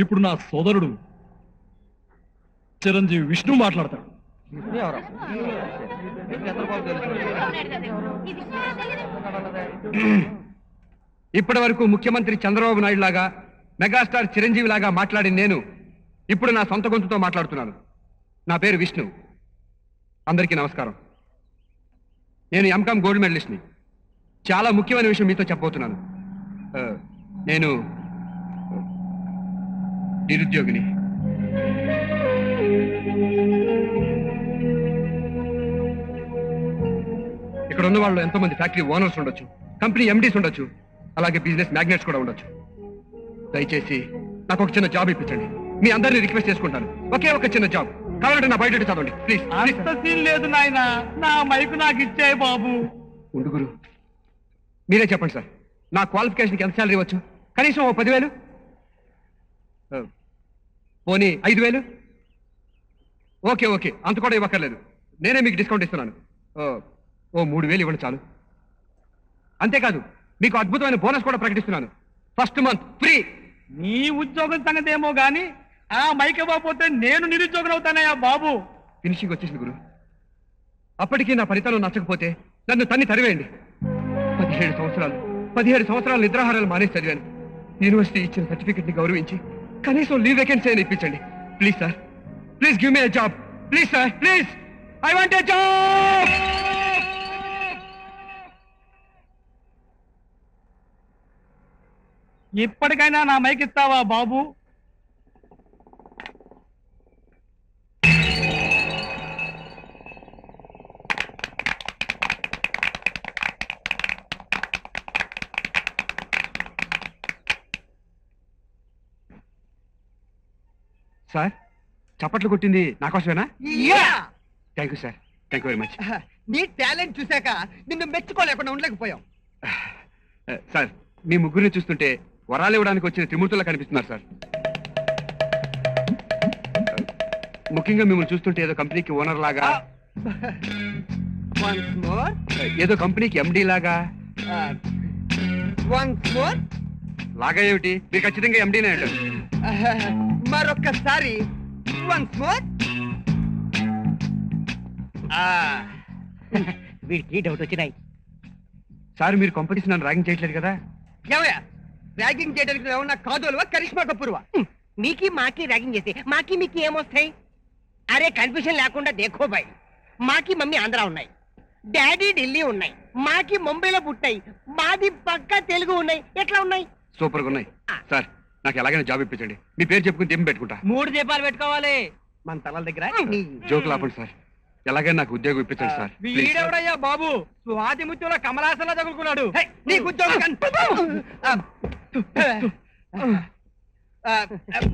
ఇప్పుడు నా సోదరుడు చిరంజీవి విష్ణు మాట్లాడతాడు. ఇప్పటి వరకు ముఖ్యమంత్రి చంద్రబాబు నాయుడు లాగా మెగాస్టార్ చిరంజీవి లాగా మాట్లాడి నేను ఇప్పుడు నా సొంత గొంతుతో మాట్లాడుతున్నాను. నా పేరు విష్ణు. అందరికీ నమస్కారం. నేను ఎంకామ్ గోల్డ్ మెడలిస్ట్ని. చాలా ముఖ్యమైన విషయం మీతో చెప్పబోతున్నాను. నేను నిరుద్యోగిని. ఇక్కడ ఉన్న వాళ్ళు ఎంతో మంది ఫ్యాక్టరీ ఓనర్స్ ఉండొచ్చు, కంపెనీ ఎండీస్ ఉండొచ్చు, అలాగే బిజినెస్ మ్యాగ్నెట్స్ కూడా ఉండొచ్చు. దయచేసి నాకు ఒక చిన్న జాబ్ ఇప్పించండి. మీ అందరినీ రిక్వెస్ట్ చేసుకుంటాను. ఒకే ఒక చిన్న జాబ్ కావాలంటే నా బయట చదవండి ప్లీజ్. అంత సీన్ లేదు నాయన, నా మైకు నాకు ఇచ్చాయి బాబు. ఉండు గురు, మీరే చెప్పండి సార్, నా క్వాలిఫికేషన్కి ఎంత శాలరీ ఇవ్వచ్చు? కనీసం ఓ 10,000, పోనీ 5,000. ఓకే ఓకే, అంత కూడా ఇవ్వక్కర్లేదు, నేనే మీకు డిస్కౌంట్ ఇస్తున్నాను. ఓ 3,000 ఇవ్వండి చాలు. అంతేకాదు, మీకు అద్భుతమైన బోనస్ కూడా ప్రకటిస్తున్నాను. First month free. నీ ఉద్యోగం సంగతి ఏమో గాని ఆ మైక్ ఇవ్వకపోతే నేను నిరుద్యోగం అవుతానయ్యా బాబు. ఫినిషింగ్ వచ్చేసింది గురు. అప్పటికీ నా ఫలితాలు నచ్చకపోతే నన్ను తన్ని తరివేయండి. 17 సంవత్సరాలు నిద్రాహారాలు మానేసి చదివాను. యూనివర్సిటీ ఇచ్చిన సర్టిఫికెట్ ని గౌరవించి కనీసం లీవ్ వేకెన్సీ అని ఇప్పించండి please sir. Please give me a job please sir, please. I want a job. ఇప్పటికైనా నా మైక్ ఇస్తావా బాబు? సార్, చప్పట్లు కొట్టింది నా కోసమేనా? Thank you sir, thank you very much. నీ టాలెంట్ చూశాక నిన్ను మెచ్చుకోలేకుండా ఉండలేకపోయాం. సార్, మీ ముగ్గురిని చూస్తుంటే వరాలు ఇవ్వడానికి వచ్చిన త్రిమూర్తులా కనిపిస్తున్నారు సార్. ముఖ్యంగా మిమ్మల్ని చూస్తుంటే ఏదో కంపెనీకి ఓనర్ లాగా, వన్స్ మోర్, ఏదో కంపెనీకి ఎండి లాగా. Once more. లాగా ఏమిటి, మీరు ఖచ్చితంగా ఎండీనే అంటారు. మరొక్కసారి వన్స్ మోర్. వీడికి డౌట్ వచ్చినాయి. సార్, మీరు కాంపిటీషన్ నన్ను ర్యాగింగ్ చేయట్లేదు కదా? ఏమయ్యా, ర్యాగింగ్ చేయడానికి ఏమన్నా కాదోలువా, కరిష్మా కపూర్వా? మీకి మాకి ర్యాగింగ్ చేస్తే మాకి మీకు ఏమొస్తాయి? అరే కన్ఫ్యూషన్ లేకుండా దేఖో బాయ్, మాకి మమ్మీ ఆంధ్ర ఉన్నాయి, డాడీ ఢిల్లీ ఉన్నాయి, మాకి ముంబైలో పుట్టాయి, మాది పక్కా తెలుగు ఉన్నాయి. ఎట్లా ఉన్నాయి? సూపర్ గా ఉన్నాయి. సార్, నాకు ఎలాగైనా జాబ్ ఇప్పించండి. మీ పేరు చెప్పుకుని దీపం పెట్టుకుంటా. 3 దీపాలు పెట్టుకోవాలి మన తలల దగ్గర. జోకులు ఆపండి సార్, ఎలాగైనా నాకు ఉద్యోగం ఇప్పించండి సార్. వీడెవడయ్యా బాబు? స్వాతి ముత్యంలో కమలాసంలో తగులుకున్నాడు. నీకు ఉద్యోగం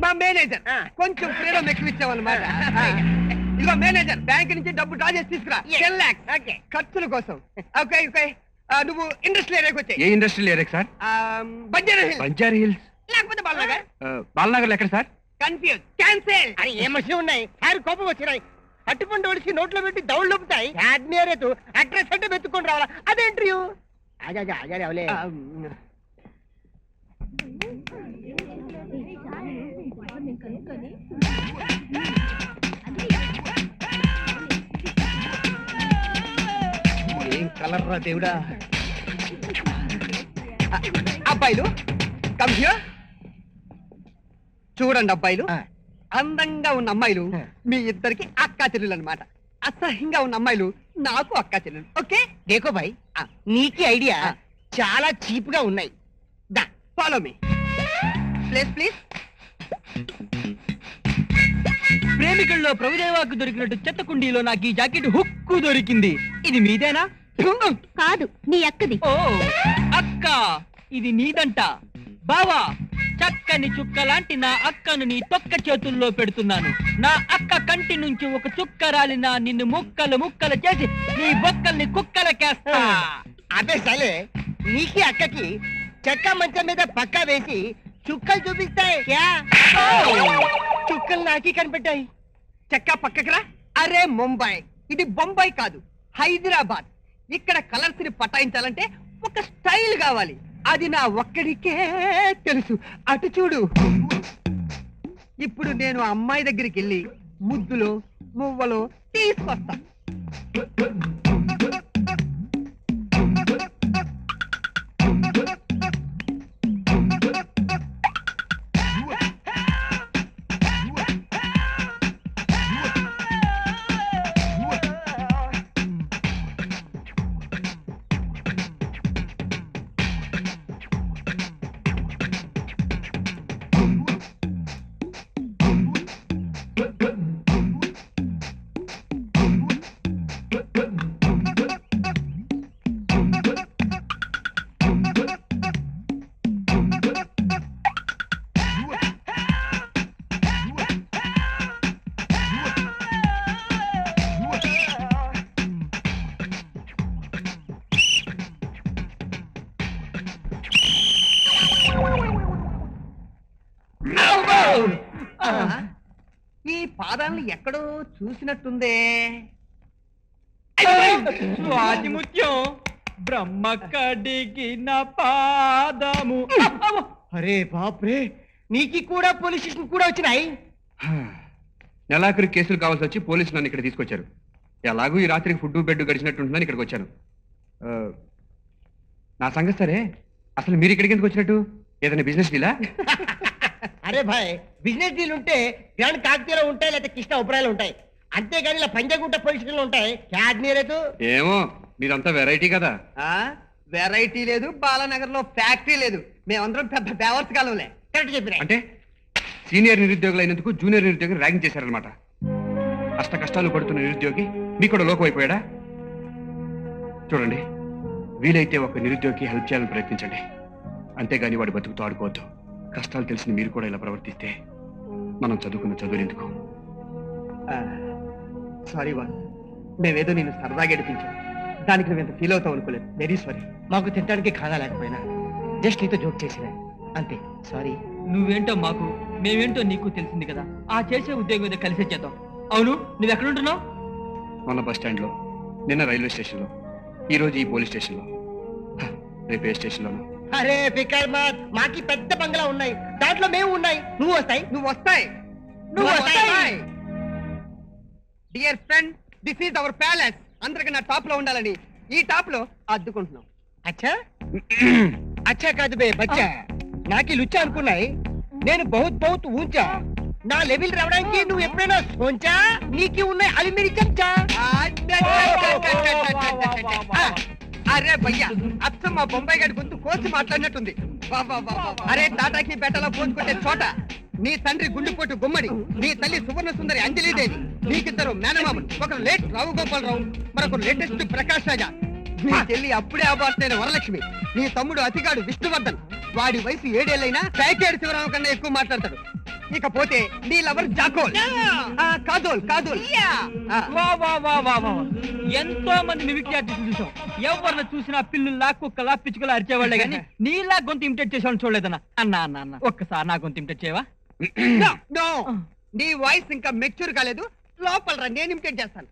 మా మేనేజర్ కొంచెం ఫ్రీడమ్ ఎక్కువ ఇచ్చామన్నమాట. ఇదిగో మేనేజర్, బ్యాంక్ నుంచి డబ్బు డ్రా చేసి తీసుకురా. 10 lakhs ఖర్చుల కోసం. ఓకే ఓకే, నువ్వు ఇండస్ట్రియల్ ఏరియాకి వచ్చాయి. ఏ industrial area sir? Banjara Hills లేకపోతే బాలనగర్. బాలనగర్ ఎక్కడ సార్? Confuse, cancel. అరే ఏ మనుషులు ఉన్నాయి సార్, కోపం వచ్చినాయి. అట్టుపండు ఒడిసి నోట్లో పెట్టి దౌళ్ళు లోపుతాయి. అడ్రస్ అంటే వెతుక్కొని రావాలా? అదే ఇంటర్వ్యూ. ఏం కలర్ రా దేవుడా. అబ్బాయిలు కమ్ హియర్. చూడండి అబ్బాయిలు, అందంగా ఉన్న అమ్మాయిలు మీ ఇద్దరికి అక్కా చెల్లెలు అన్నమాట. అసహ్యంగా ఉన్న అమ్మాయిలు నాకు అక్కా చెల్లెలు. ఓకే దేకో భాయ్, నీకి ఐడియా చాలా చీప్ గా ఉన్నాయి. దా ఫాలో మీ. Please please. ప్రేమికుల్లో ప్రభుదేవాకు దొరికినట్టు చెత్త కుండీలో నాకు ఈ జాకెట్ హుక్కు దొరికింది. ఇది మీదేనా? కాదు, నీ అక్కది. ఓ అక్క, ఇది నీదంట. బావా, చక్కని చుక్క లాంటి నా అక్కను నీ తొక్క చేతుల్లో పెడుతున్నాను. నా అక్క కంటి నుంచి ఒక చుక్క రాలినా నిన్ను ముక్కలు ముక్కలు చేసి నీ బొక్కల్ని కుక్కలకేస్తా. అదే సలే, నీకి అక్కకి చెక్క మంచం మీద పక్కా వేసి చుక్కలు చూపిస్తాయి. చుక్కలు నాకి కనిపెట్టాయి. చెక్క పక్కకి రా. అరే ముంబై, ఇది బొంబాయి కాదు, హైదరాబాద్. ఇక్కడ కలర్స్ ని పటాయించాలంటే ఒక స్టైల్ కావాలి. అది నా ఒక్కడికే తెలుసు. అటు చూడు. ఇప్పుడు నేను అమ్మాయి దగ్గరికి వెళ్ళి ముద్దులో మువ్వలో తీసుకొస్తా. ఈ పాదాలను ఎక్కడో చూసినట్టుందే. స్వాతి ముత్యం బ్రహ్మ కడిగిన పాదము. అరే బాప్రే, నీకి కూడా పోలీస్ స్టేషన్ కూడా వచ్చినాయి. నెలాఖరు కేసులు కావాల్సి వచ్చి పోలీసులు నన్ను ఇక్కడ తీసుకొచ్చారు. ఎలాగూ ఈ రాత్రికి ఫుడ్ బెడ్ గడిచినట్టుంటుందని ఇక్కడికి వచ్చాను. నా సంగతి సరే, అసలు మీరు ఇక్కడికి ఎందుకు వచ్చినట్టు? ఏదైనా బిజినెస్ డీలా? అరే భాయ్, బిజినెస్ డీల్ ఉంటే గ్రాండ్ కాకతీయలో ఉంటాయి, లేకపోతే కృష్ణ ఉప్రాయలు ఉంటాయి. అంతేగాని ఇలా పంజాగుట్ట పోలీస్ స్టేషన్లో ఉంటాయి. క్యాడ్నీరేదు ఏమో, మీరంతా వెరైటీ కదా. వెరైటీ లేదు, బాలానగర్ లో ఫ్యాక్టరీ లేదు. మేమందరం పెద్ద బేవర్స్ కాలంలే. కరెక్ట్ చెప్పిన. అంటే సీనియర్ నిరుద్యోగులు అయినందుకు జూనియర్ నిరుద్యోగిని ర్యాగింగ్ చేశారనమాట. అష్ట కష్టాలు పడుతున్న నిరుద్యోగి మీకు కూడా లోకం అయిపోయాడా? చూడండి, వీలైతే ఒక నిరుద్యోగికి హెల్ప్ చేయాలని ప్రయత్నించండి. అంతేగాని వాడి బతుకుతో ఆడుకోవద్దు. కష్టాలు తెలిసిన మీరు కూడా ఇలా ప్రవర్తిస్తే మనం చదువుకున్న చదువులు ఎందుకు? సారీ వా, మేమేదో నేను సరదాగా ఏడిపించాం. దానికి నువ్వు ఎంత ఫీల్ అవుతావు అనుకోలేదు. Very sorry. మాకు తినడానికి ఖానా లేకపోయినా జస్ట్ నీతో జోక్ చేసిన అంతే. సారీ. నువ్వేంటో మాకు, మేమేంటో నీకు తెలిసింది కదా. ఆ చేసే ఉద్యోగం ఏదో కలిసే చేద్దాం. అవును, నువ్వు ఎక్కడుంటున్నావు? మొన్న బస్ స్టాండ్లో, నిన్న రైల్వే స్టేషన్లో, ఈ రోజు ఈ పోలీస్ స్టేషన్లో, రేపు ఏ స్టేషన్లోనూ. అరే ఫికర్ మత్, మాకి పెద్ద బంగ్లా ఉన్నాయి, దాంట్లో మేము ఉన్నాయి. నువ్వు వస్తాయి, నువ్వు వస్తాయి, నువ్వు వస్తాయి. Dear friend, this is our palace. అందరికి నా టాప్ లో ఉండాలని ఈ టాప్ లో అద్దుకుంటున్నాం. అచ్చా అచ్చా కాదు బే బచ్చా, నాకి లుచ్చా అనుకున్నాయి. నేను బహుత్ బహుత్ ఊంచా. నా లెవెల్ రావడానికి నువ్వు ఎప్పుడైనా సోంచా? నీకి ఉన్నాయి అవి మీరు చెంచా. అరే భయ్యా, అచ్చం మా బొంబాయి గడి గొంతు కోసి మాట్లాడినట్టుంది. అరే టాటాకి బెట్టలో పోసుకుంటే చోట నీ తండ్రి గుండెపోటు గుమ్మడి, నీ తల్లి సువర్ణ సుందరి అంజలిదేవి, నీకిద్దరు మేనమామలు. ఒకరు లేట్ రావు గోపాలరావు, మరొకరు లేటెస్ట్ ప్రకాష్ రాజా. నీ చెల్లి అప్పుడే అబార్ట్ అయిన వరలక్ష్మి. నీ తమ్ముడు అతిగాడు విష్ణువర్ధన్. వాడి వయసు 7 ఏళ్ళైనా ప్యాకేడ్ శివరామ కన్నా ఎక్కువ మాట్లాడతాడు. ఇకపోతే నీ లవర్ జాకోల్, కాదోల్ కాదోల్. వా వా వా వా వా, ఎంతో మంది మిమిక్రీ ఆర్టిస్టులు చూసాం. ఎవరిని చూసినా పిల్లుల్లా కుక్కలా పిచ్చుకలా అరిచేవాళ్లే గానీ నీలా గొంతు ఇమిటేట్ చేసేవాళ్ళని చూడలేదన్నా. అన్నా అన్న అన్న ఒక్కసారి నా గొంతు ఇమిటేట్ చేయవా? నీ వాయిస్ ఇంకా మెచ్యూర్ కాలేదు. లోపల రా, నేను ఇమిటేట్ చేస్తాను.